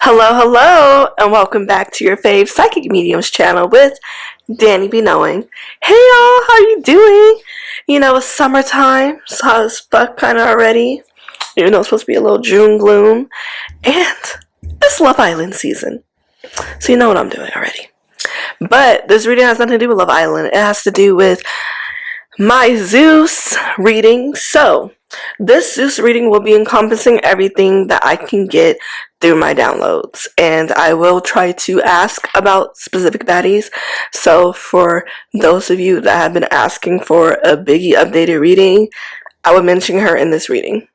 Hello, hello, and welcome back to your fave Psychic Mediums channel with Danny Be Knowing. Hey y'all, how you doing? You know, it's summertime. It's hot as fuck kind of already. Even though it's supposed to be a little June gloom. And it's Love Island season. So you know what I'm doing already. But this reading has nothing to do with Love Island. It has to do with my Zeus reading. So this Zeus reading will be encompassing everything that I can get through my downloads, and I will try to ask about specific baddies. So for those of you that have been asking for a Biggie updated reading, I would mention her in this reading.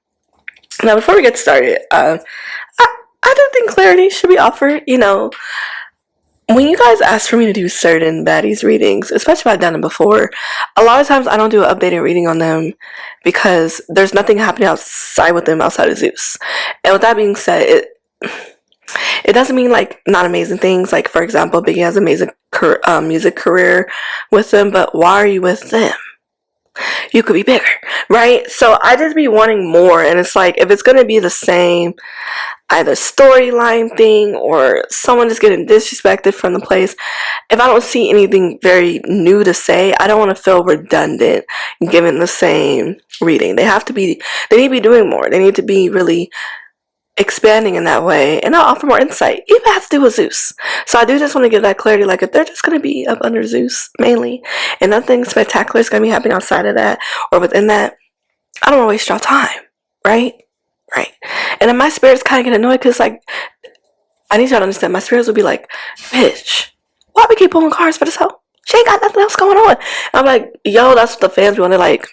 Now before we get started, I do think clarity should be offered. You know, when you guys ask for me to do certain baddies readings, especially if I've done them before, a lot of times I don't do an updated reading on them because there's nothing happening outside with them outside of Zeus. And with that being said, it doesn't mean like not amazing things. Like for example, Biggie has an amazing music career with them, but why are you with them? You could be bigger, right? So I just be wanting more, and it's like if it's gonna be the same either storyline thing or someone just getting disrespected from the place, if I don't see anything very new to say, I don't want to feel redundant given the same reading. They need to be doing more. They need to be really expanding in that way, and I'll offer more insight. Even if it has to do with Zeus. So I do just want to give that clarity, like if they're just going to be up under Zeus mainly and nothing spectacular is going to be happening outside of that or within that, I don't want to waste your time, right? And then my spirits kind of get annoyed because like I need y'all to understand, my spirits will be like, bitch, why we keep pulling cards for this hoe? She ain't got nothing else going on. And I'm like, yo, that's what the fans want to like.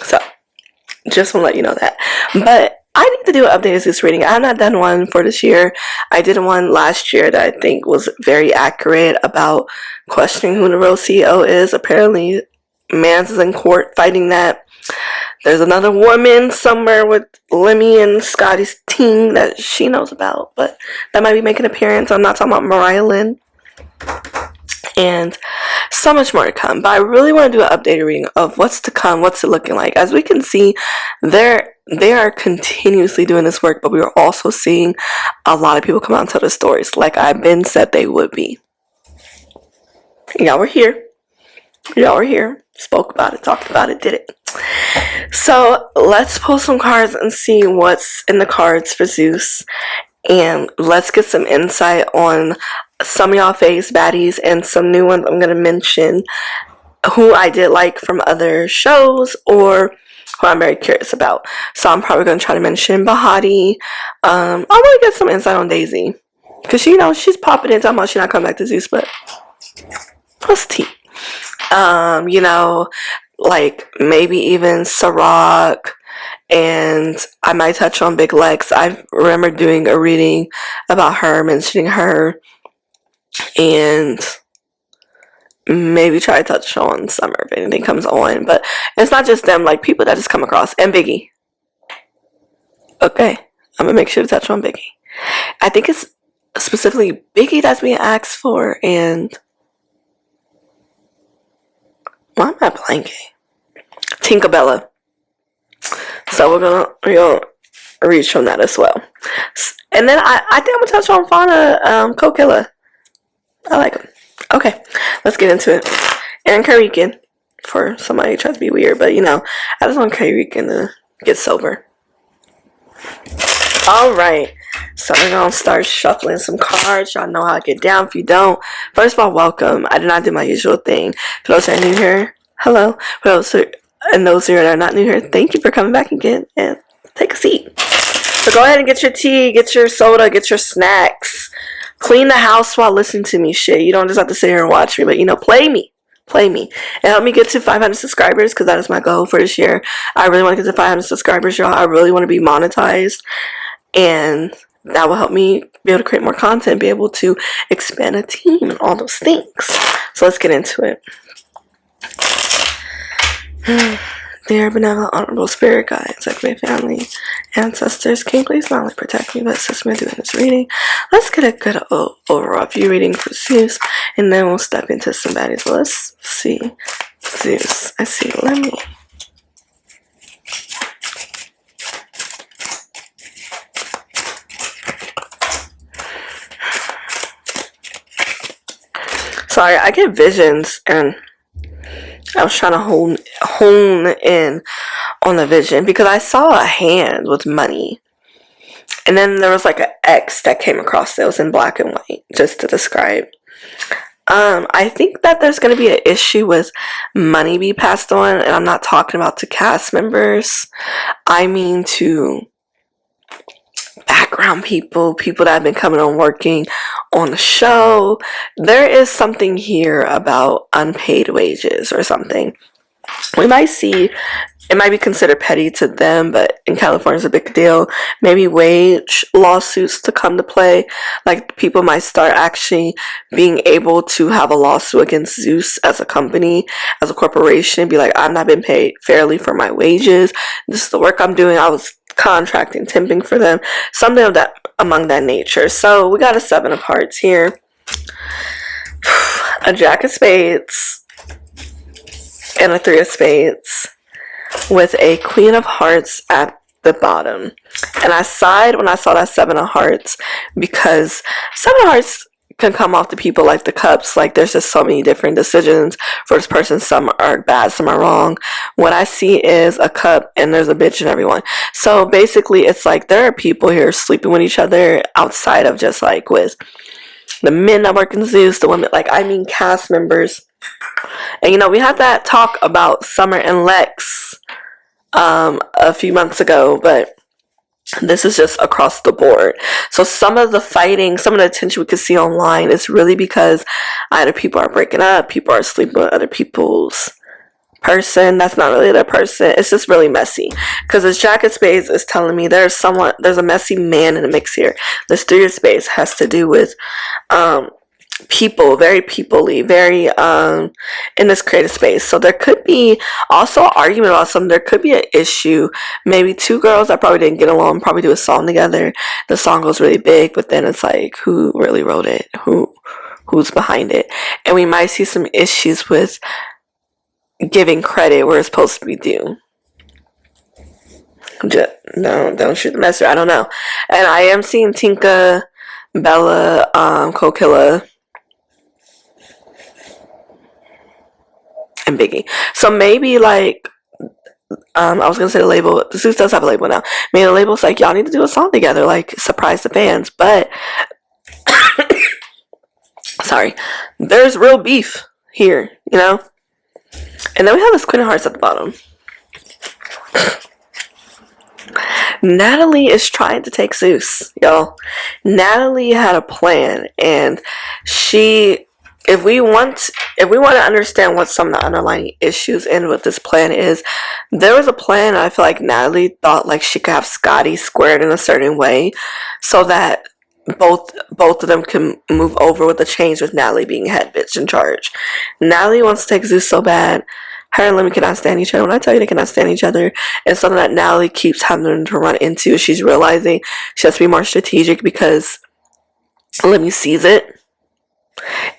So just want to let you know that. But I need to do an updated Zeus reading. I have not done one for this year. I did one last year that I think was very accurate about questioning who the real CEO is. Apparently, Mans is in court fighting that. There's another woman somewhere with Lemmy and Scotty's team that she knows about, but that might be making an appearance. I'm not talking about Mariah Lynn. And so much more to come, but I really want to do an updated reading of what's to come, what's it looking like. As we can see, they are continuously doing this work, but we are also seeing a lot of people come out and tell their stories like I've been said they would be. Y'all were here, spoke about it, talked about it, did it. So let's pull some cards and see what's in the cards for Zeus, and let's get some insight on some of y'all face baddies and some new ones I'm going to mention who I did like from other shows or who I'm very curious about. So I'm probably going to try to mention Bahati. I want to get some insight on Daisy because she's popping in talking about she's not coming back to Zeus, but plus T. Like maybe even Ciroc, and I might touch on Big Lex. I remember doing a reading about her, mentioning her, and maybe try to touch on Summer if anything comes on. But it's not just them, like people that just come across. And Biggie. Okay, I'm gonna make sure to touch on Biggie. I think it's specifically Biggie that's being asked for, and why am I blanking? Tinkerbella. So we're gonna reach from that as well. And then I think I'm gonna touch on Fauna Kokilla. I like him. Okay, let's get into it. Aaron Karikin, for somebody who tries to be weird, but I just want Karikin to get sober. Alright, so we're gonna start shuffling some cards. Y'all know how I get down. If you don't, first of all, welcome. I did not do my usual thing. For those who are new here, hello. For those who are not new here, thank you for coming back again and take a seat. So go ahead and get your tea, get your soda, get your snacks. Clean the house while listening to me. Shit, you don't just have to sit here and watch me, but play me, and help me get to 500 subscribers because that is my goal for this year. I really want to get to 500 subscribers, y'all. I really want to be monetized, and that will help me be able to create more content, be able to expand a team, and all those things. So let's get into it. Dear benevolent, honorable spirit guides, like my family, ancestors, can you please not only protect me but assist me doing this reading? Let's get a good overall view reading for Zeus, and then we'll step into some baddies. Let's see Zeus. I see Lemmy. sorry, I get visions, and I was trying to hone in on the vision because I saw a hand with money. And then there was like an X that came across that was in black and white, just to describe. I think that there's going to be an issue with money be passed on, and I'm not talking about to cast members. I mean to background people that have been coming on working on the show. There is something here about unpaid wages or something. We might see, it might be considered petty to them, but in California it's a big deal. Maybe wage lawsuits to come to play. Like, people might start actually being able to have a lawsuit against Zeus as a company, as a corporation, be like, I've not been paid fairly for my wages. This is the work I'm doing. I was contracting, temping for them. Something of that, among that nature. So we got a 7 of hearts here. A Jack of Spades. And a 3 of Spades with a Queen of Hearts at the bottom. And I sighed when I saw that 7 of Hearts because 7 of Hearts can come off to people like the Cups. Like, there's just so many different decisions for this person. Some are bad, some are wrong. What I see is a cup and there's a bitch in everyone. So basically it's like there are people here sleeping with each other outside of just like with the men that work in Zeus, the women, like, I mean cast members. And we had that talk about Summer and Lex a few months ago, but this is just across the board. So some of the fighting, some of the attention we could see online is really because either people are breaking up, people are sleeping with other people's person that's not really their person. It's just really messy. Because this Jack of Spades is telling me there's a messy man in the mix here. This 3 of Spades has to do with people, very people-y, very in this creative space. So there could be also an argument about something. There could be an issue. Maybe 2 girls that probably didn't get along probably do a song together. The song goes really big, but then it's like, who really wrote it? Who's behind it? And we might see some issues with giving credit where it's supposed to be due. Don't shoot the messenger. I don't know. And I am seeing Tinka, Bella, Kokilla, and Biggie. So maybe like I was gonna say the label. The Zeus does have a label now. Maybe the label's like, y'all need to do a song together, like surprise the fans. But sorry, there's real beef here, And then we have this Queen of Hearts at the bottom. Natalie is trying to take Zeus, y'all. Natalie had a plan, and if we want to understand what some of the underlying issues and what this plan is, there was a plan. I feel like Natalie thought like she could have Scotty squared in a certain way so that both of them can move over with the change with Natalie being head bitch in charge. Natalie wants to take Zeus so bad. Her and Lemmy cannot stand each other. When I tell you they cannot stand each other, it's something that Natalie keeps having to run into. She's realizing she has to be more strategic because Lemmy sees it.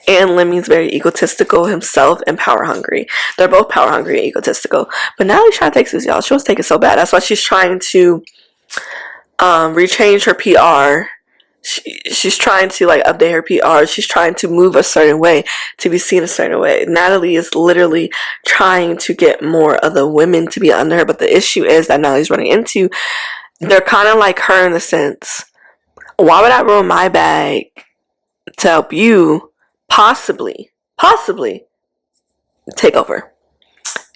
And Lemmy's very egotistical himself and power hungry. They're both power hungry and egotistical. But Natalie's trying to take Zeus, y'all. She wants to take it so bad. That's why she's trying to rechange her PR. She's trying to like update her PR. She's trying to move a certain way to be seen a certain way. Natalie is literally trying to get more of the women to be under her. But the issue is that Natalie's running into, they're kind of like her in the sense, why would I ruin my bag to help you possibly take over?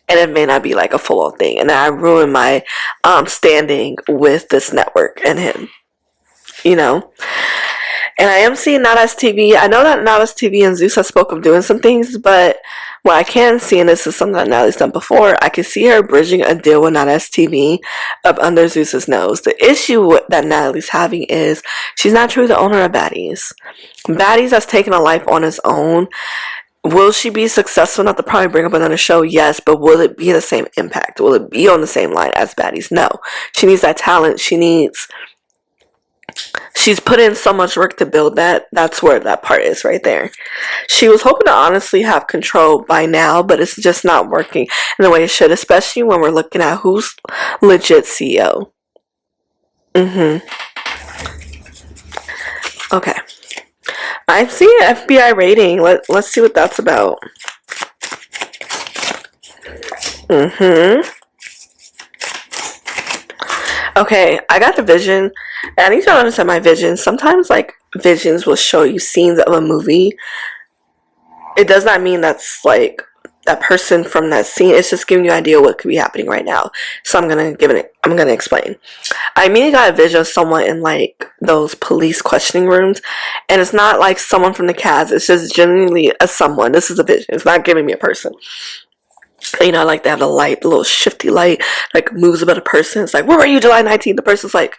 And it may not be like a full-on thing. And I ruin my standing with this network and him. And I am seeing Nada's TV. I know that Nada's TV and Zeus have spoke of doing some things, but what I can see, and this is something that Natalie's done before, I can see her bridging a deal with Nada's TV up under Zeus's nose. The issue that Natalie's having is she's not truly the owner of Baddies. Baddies has taken a life on its own. Will she be successful enough to probably bring up another show? Yes, but will it be the same impact? Will it be on the same line as Baddies? No. She needs that talent. She's put in so much work to build that. That's where that part is right there. She was hoping to honestly have control by now, but it's just not working in the way it should, especially when we're looking at who's legit CEO. Okay. I see an FBI rating. Let's see what that's about. Okay, I got the vision. And I need you to understand my vision. Sometimes, like, visions will show you scenes of a movie. It does not mean that's, like, that person from that scene. It's just giving you an idea what could be happening right now. So I'm gonna explain. I immediately got a vision of someone in, like, those police questioning rooms. And it's not, like, someone from the cast. It's just genuinely a someone. This is a vision. It's not giving me a person. You know, like, they have the light, the little shifty light, like, moves about a person. It's like, where were you July 19th? The person's like,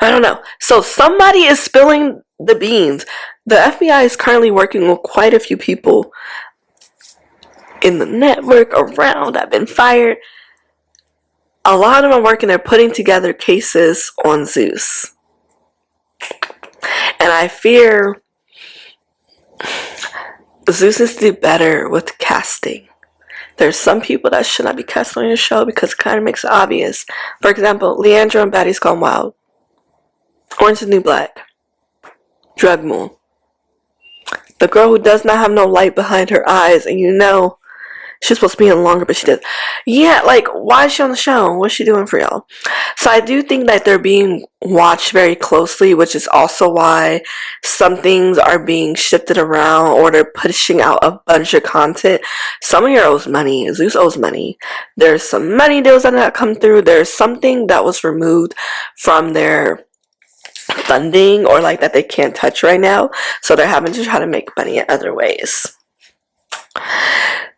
I don't know. So somebody is spilling the beans. The FBI is currently working with quite a few people in the network around. I've been fired. A lot of them are working. They're putting together cases on Zeus. And I fear Zeus needs to do better with casting. There's some people that should not be cast on your show because it kind of makes it obvious. For example, Leandro and Baddies Gone Wild. Orange is the New Black. Drug Moon. The girl who does not have no light behind her eyes, and you know she's supposed to be in longer, but she did. Yeah, like, why is she on the show? What's she doing for y'all? So I do think that they're being watched very closely, which is also why some things are being shifted around or they're pushing out a bunch of content. Some of you owes money. Zeus owes money. There's some money deals that have come through. There's something that was removed from their funding or like that they can't touch right now. So they're having to try to make money in other ways.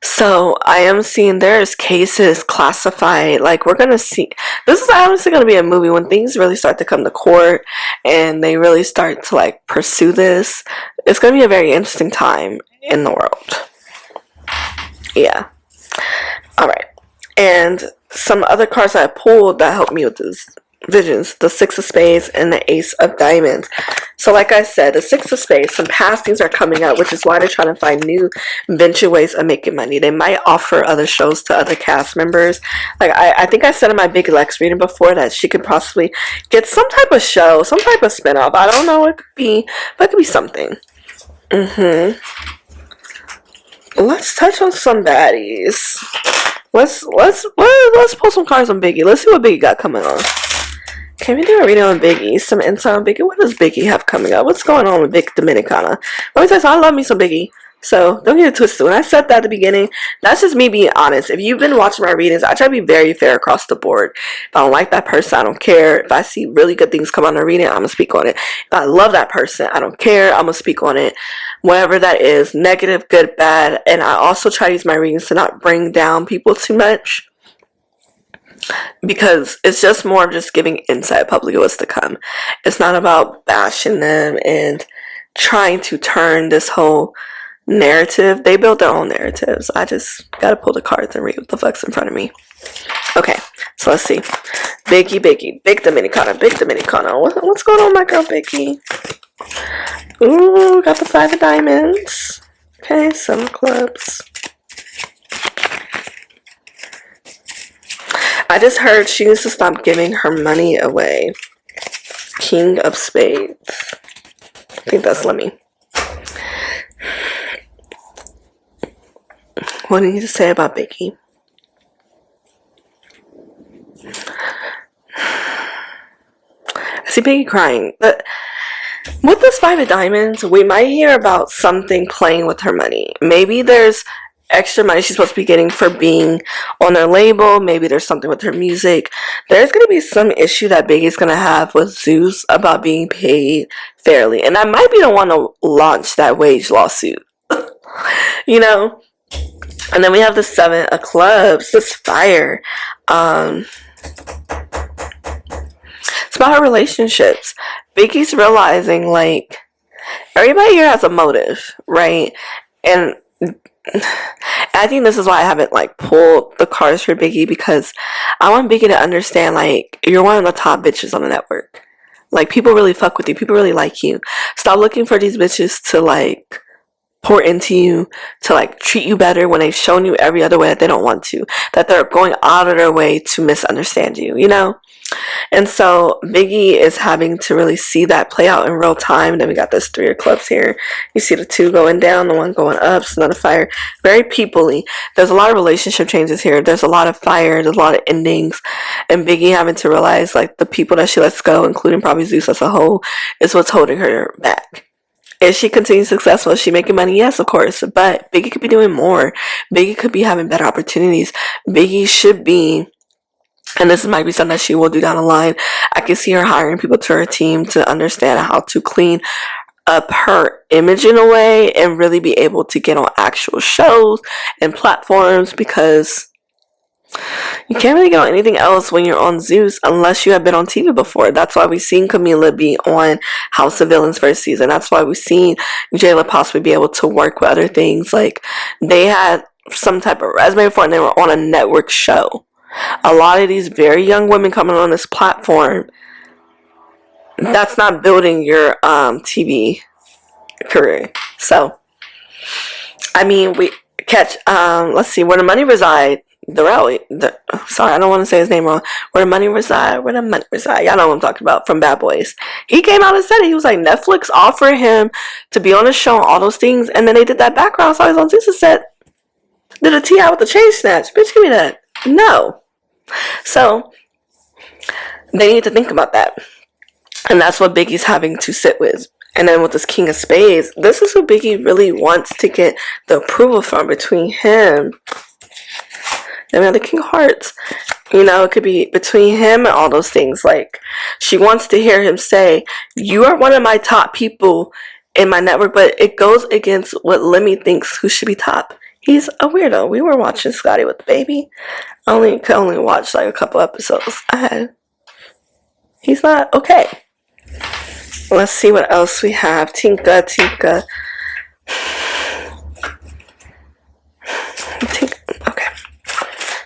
So I am seeing there's cases classified. Like, we're gonna see, this is honestly gonna be a movie when things really start to come to court and they really start to like pursue this. It's gonna be a very interesting time in the world. Yeah. Alright. And some other cards I pulled that helped me with this visions, the Six of Spades and the Ace of Diamonds. So like I said, the Six of Spades, some past things are coming up, which is why they're trying to find new venture ways of making money. They might offer other shows to other cast members. Like I think I said in my Big Lex reading before that she could possibly get some type of show, some type of spinoff. I don't know what it could be, but it could be something. Let's touch on some baddies. Let's pull some cards on Biggie. Let's see what Biggie got coming on. Can we do a reading on Biggie? Some insight on Biggie? What does Biggie have coming up? What's going on with Big Dominicana? Let me tell you something, I love me some Biggie. So don't get it twisted. When I said that at the beginning, that's just me being honest. If you've been watching my readings, I try to be very fair across the board. If I don't like that person, I don't care. If I see really good things come on the reading, I'm going to speak on it. If I love that person, I don't care. I'm going to speak on it. Whatever that is, negative, good, bad. And I also try to use my readings to not bring down people too much, because it's just more of just giving insight publicly what's to come. It's not about bashing them and trying to turn this whole narrative. They built their own narratives. I just gotta pull the cards and read what the fuck's in front of me. Okay, so let's see. Biggie, Big Dominicana, What's going on, my girl Biggie? Ooh, got the Five of Diamonds. Okay, Seven of Clubs. I just heard she needs to stop giving her money away. King of Spades. I think that's Lemmy. What do you need to say about Biggie? I see Biggie crying. But with this Five of Diamonds, we might hear about something playing with her money. Maybe there's extra money she's supposed to be getting for being on their label. Maybe there's something with her music. There's going to be some issue that Biggie's going to have with Zeus about being paid fairly. And I might be the one to launch that wage lawsuit. You know? And then we have the Seven of Clubs. This fire. It's about her relationships. Biggie's realizing, like, everybody here has a motive, right? And I think this is why I haven't like pulled the cards for Biggie, because I want Biggie to understand, like, you're one of the top bitches on the network. Like, people really fuck with you. People really like you. Stop looking for these bitches to like pour into you, to like treat you better when they've shown you every other way that they don't want to, that they're going out of their way to misunderstand you, you know? And so Biggie is having to really see that play out in real time. Then we got this 3 of clubs here. You see the 2 going down, the 1 going up. It's another fire. Very people-y. There's a lot of relationship changes here. There's a lot of fire. There's a lot of endings. And Biggie having to realize, like, the people that she lets go, including probably Zeus as a whole, is what's holding her back. Is she continuing successful? Is she making money? Yes, of course. But Biggie could be doing more. Biggie could be having better opportunities. Biggie should be, and this might be something that she will do down the line, I can see her hiring people to her team to understand how to clean up her image in a way and really be able to get on actual shows and platforms, because you can't really get on anything else when you're on Zeus unless you have been on TV before. That's why we've seen Camila be on House of Villains first season. That's why we've seen Jayla possibly be able to work with other things. Like, they had some type of resume before and they were on a network show. A lot of these very young women coming on this platform, that's not building your TV career. So, I mean, we catch, let's see, Where the Money Reside. Sorry, I don't want to say his name wrong. Where the Money Reside. Y'all know what I'm talking about, from Bad Boys. He came out and said it. He was like, Netflix offered him to be on the show and all those things, and then they did that background. So I was on Zeus and said, did a T.I. with the chain snatch. Bitch, give me that. No. So, they need to think about that. And that's what Biggie's having to sit with. And then with this King of Spades, this is who Biggie really wants to get the approval from, between him and the King of Hearts. You know, it could be between him and all those things. Like, she wants to hear him say, you are one of my top people in my network, but it goes against what Lemmy thinks who should be top. He's a weirdo. We were watching Scotty with the Baby. I could only watch like a couple episodes. He's not okay. Let's see what else we have. Tinka. Okay.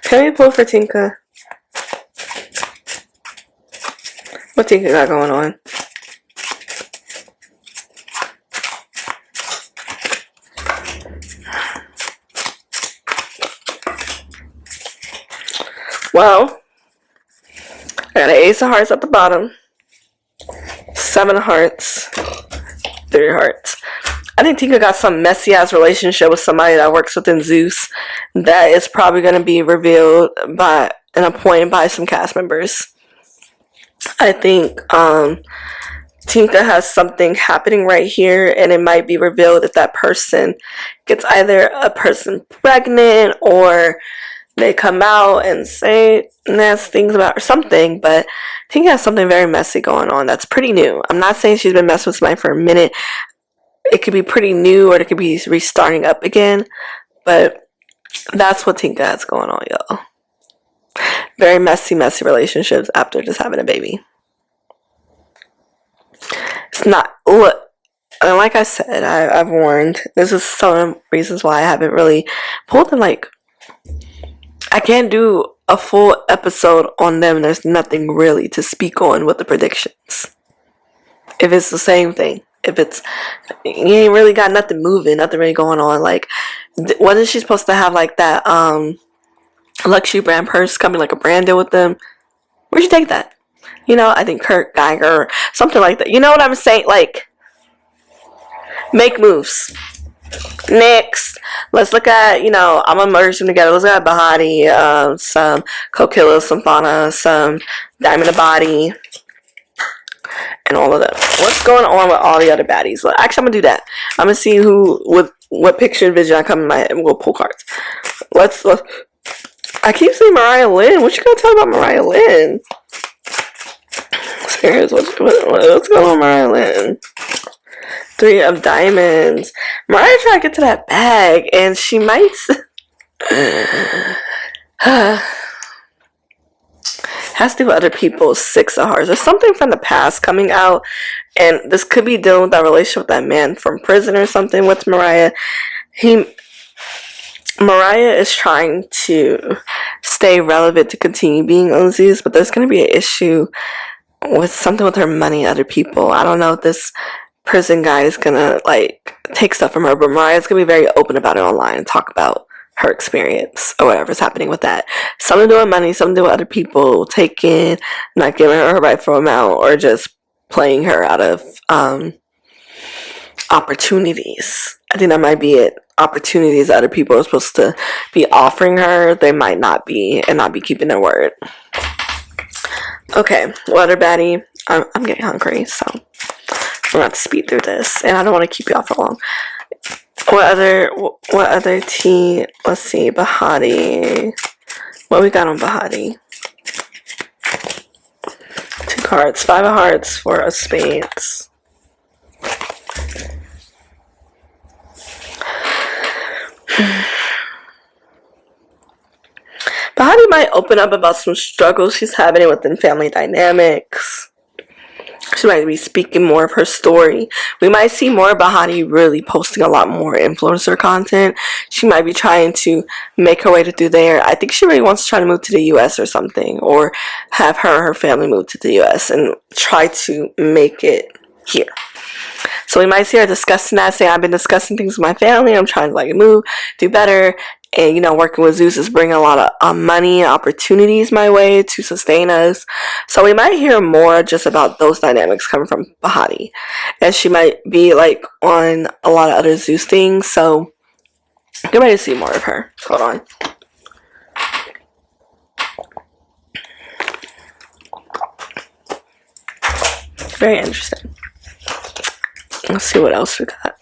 Can we pull for Tinka? What Tinka got going on? Well, I got an Ace of Hearts at the bottom, 7 of Hearts, 3 of Hearts. I think Tinka got some messy ass relationship with somebody that works within Zeus that is probably going to be revealed by and appointed by some cast members. I think Tinka has something happening right here, and it might be revealed if that person gets either a person pregnant or they come out and say nasty things about or something. But Tinka has something very messy going on that's pretty new. I'm not saying she's been messing with somebody for a minute. It could be pretty new, or it could be restarting up again. But that's what Tinka has going on, y'all. Very messy relationships after just having a baby. It's not, look, and like I said, I've warned, this is some reasons why I haven't really pulled them. Like, I can't do a full episode on them. There's nothing really to speak on with the predictions. If it's the same thing. If it's, you ain't really got nothing moving, nothing really going on. Like, wasn't she supposed to have like that luxury brand purse coming, like a brand deal with them? Where'd you take that? You know, I think Kurt Geiger, something like that. You know what I'm saying? Like, make moves. Next, let's look at, you know, I'm gonna merge them together. Let's look at Bahati, some Kokilla, some Fauna, some Diamond the Body, and all of them. What's going on with all the other baddies? Well, actually, I'm gonna do that. I'm gonna see who, with what picture and vision I come in my head, and we'll pull cards. Let's I keep saying Mariah Lynn. What you gonna tell about Mariah Lynn? Serious, what's going on with Mariah Lynn? 3 of Diamonds. Mariah trying to get to that bag, and she might has to do with other people's 6 of Hearts. There's something from the past coming out, and this could be dealing with that relationship with that man from prison or something with Mariah. Mariah is trying to stay relevant to continue being on Zeus, but there's going to be an issue with something with her money and other people. I don't know if this prison guy is going to, like, take stuff from her, but Mariah's going to be very open about it online and talk about her experience or whatever's happening with that. Something to do with money, something to do with other people taking, not giving her her rightful amount, or just playing her out of opportunities. I think that might be it. Opportunities that other people are supposed to be offering her, they might not be, and not be keeping their word. Okay, what other baddie? I'm getting hungry, so we're gonna have to speed through this, and I don't want to keep y'all for long. What other tea? Let's see, Bahati. What we got on Bahati? 2 cards, 5 of hearts, 4 of spades. Bahati might open up about some struggles she's having within family dynamics. She might be speaking more of her story. We might see more of Bahati really posting a lot more influencer content. She might be trying to make her way through there. I think she really wants to try to move to the US or something, or have her and her family move to the US and try to make it here. So we might see her discussing that, saying, I've been discussing things with my family, I'm trying to like move, do better. And, you know, working with Zeus is bringing a lot of money and opportunities my way to sustain us. So we might hear more just about those dynamics coming from Bahati. And she might be, like, on a lot of other Zeus things. So get ready to see more of her. Hold on. Very interesting. Let's see what else we got.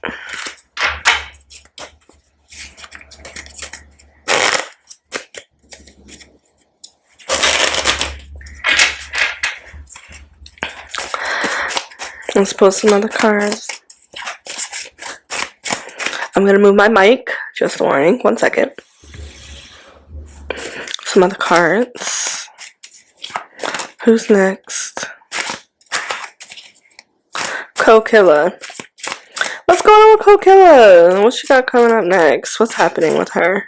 Let's pull some other cards. I'm going to move my mic. Just a warning. 1 second. Some other cards. Who's next? Kokilla. What's going on with Kokilla? What she got coming up next? What's happening with her?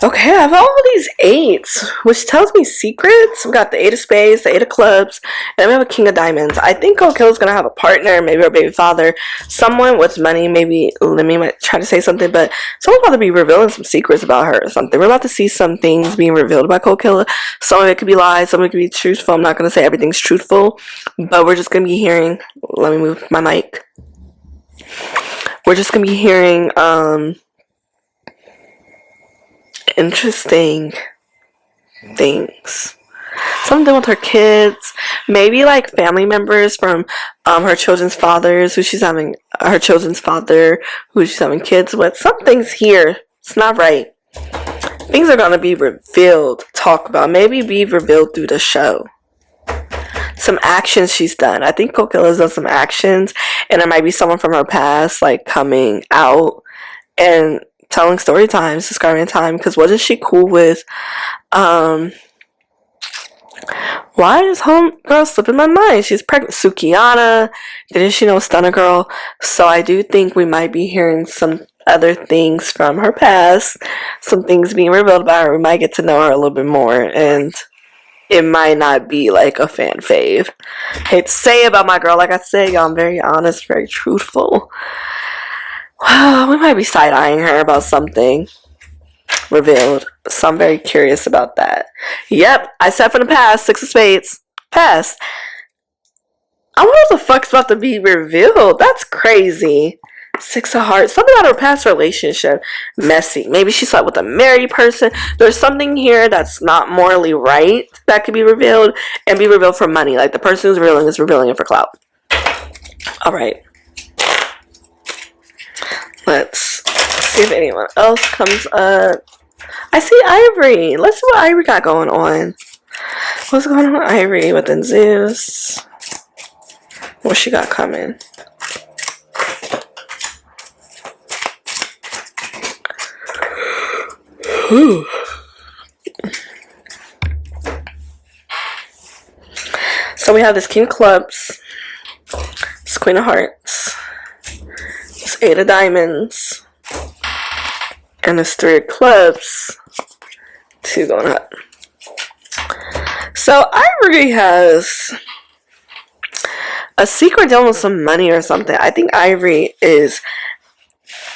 Okay, I have all these 8s, which tells me secrets. We got the 8 of spades, the 8 of clubs, and we have a king of diamonds. I think Kokilla's going to have a partner, maybe her baby father, someone with money. Maybe Lemmy might try to say something, but someone's about to be revealing some secrets about her or something. We're about to see some things being revealed by Kokilla. Some of it could be lies, some of it could be truthful. I'm not going to say everything's truthful, but we're just going to be hearing, let me move my mic. We're just going to be hearing, interesting things. Something with her kids, maybe like family members from her children's fathers who she's having kids with. Something's here. It's not right. Things are gonna be revealed, talk about, maybe be revealed through the show. Some actions she's done. I think Kokilla's done some actions, and there might be someone from her past like coming out and telling story times, describing time, because wasn't she cool with, why is homegirl slipping my mind? She's pregnant. Sukiana, didn't she know Stunner Girl? So I do think we might be hearing some other things from her past, some things being revealed about her. We might get to know her a little bit more, and it might not be like a fan fave. Hate to say about my girl, like I said, y'all, I'm very honest, very truthful. We might be side-eyeing her about something revealed. So I'm very curious about that. Yep, I said from the past, 6 of spades. Past. I wonder what the fuck's about to be revealed. That's crazy. 6 of hearts. Something about her past relationship. Messy. Maybe she slept with a married person. There's something here that's not morally right that could be revealed, and be revealed for money. Like the person who's revealing is revealing it for clout. Alright. Let's see if anyone else comes up. I see Ivory. Let's see what Ivory got going on. What's going on with Ivory within Zeus? What she got coming? Ooh. So we have this King of Clubs, this Queen of Hearts, this 8 of Diamonds, and this 3 of Clubs, she's going up. So Ivory has a secret dealing with some money or something. I think Ivory is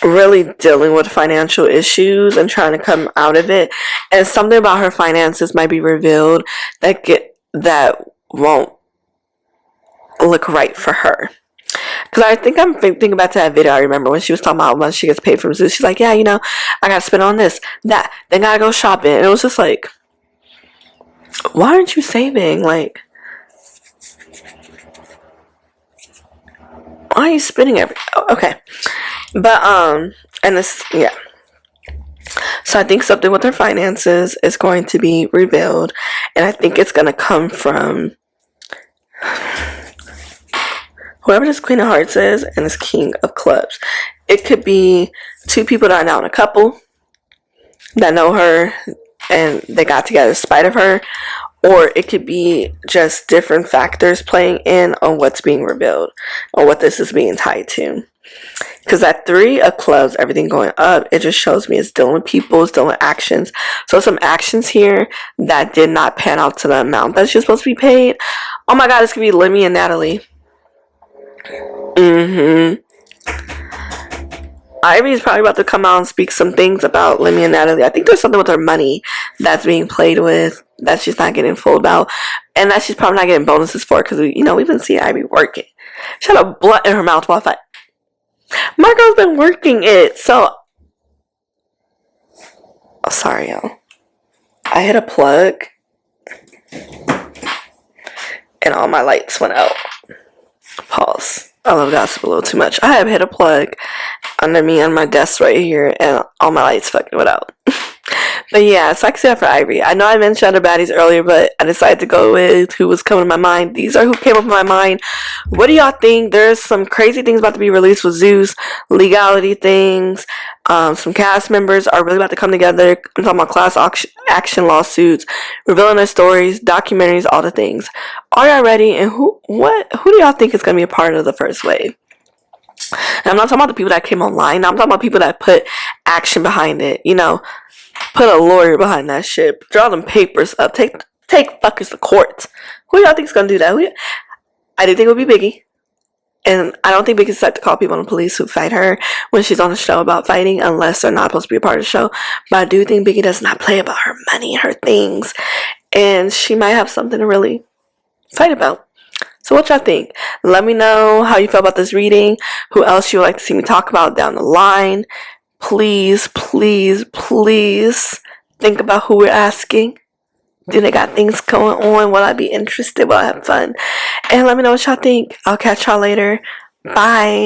really dealing with financial issues and trying to come out of it. And something about her finances might be revealed that won't look right for her. Because I think I'm thinking back to that video I remember when she was talking about how much she gets paid from Zeus. She's like, yeah, you know, I gotta spend on this, that, then gotta go shopping. And it was just like, why aren't you saving? Like, why are you spending okay. But, and this, yeah. So I think something with her finances is going to be revealed. And I think it's going to come from whoever this Queen of Hearts is and this King of Clubs. It could be two people that are now in a couple that know her and they got together in spite of her. Or it could be just different factors playing in on what's being revealed or what this is being tied to. Because that 3 of Clubs, everything going up, it just shows me it's dealing with people, it's dealing with actions. So some actions here that did not pan out to the amount that she's supposed to be paid. Oh my God, this could be Lemmy and Natalie. Ivy's probably about to come out and speak some things about Lemmy and Natalie. I think there's something with her money that's being played with that she's not getting full about. And that she's probably not getting bonuses for because, we've been seeing Ivy working. She had a blunt in her mouth while I fight. My girl's been working it, so... Oh, sorry, y'all. I hit a plug. And all my lights went out. Pause. I love gossip a little too much. I have hit a plug under me on my desk right here, and all my lights fucking went out. But yeah, so I can say that for Ivory. I know I mentioned other baddies earlier, but I decided to go with who was coming to my mind. These are who came up in my mind. What do y'all think? There's some crazy things about to be released with Zeus, legality things. Some cast members are really about to come together. I'm talking about class action lawsuits, revealing their stories, documentaries, all the things. Are y'all ready? And who do y'all think is going to be a part of the first wave? And I'm not talking about the people that came online. I'm talking about people that put action behind it. Put a lawyer behind that shit. Draw them papers up. Take fuckers to court. Who y'all think is going to do that? I didn't think it would be Biggie. And I don't think Biggie's the type to call people on the police who fight her when she's on the show about fighting unless they're not supposed to be a part of the show. But I do think Biggie does not play about her money and her things. And she might have something to really fight about. So what y'all think? Let me know how you feel about this reading. Who else you would like to see me talk about down the line. Please, please, please think about who we're asking. Do they got things going on? Will I be interested? Will I have fun? And let me know what y'all think. I'll catch y'all later. Bye.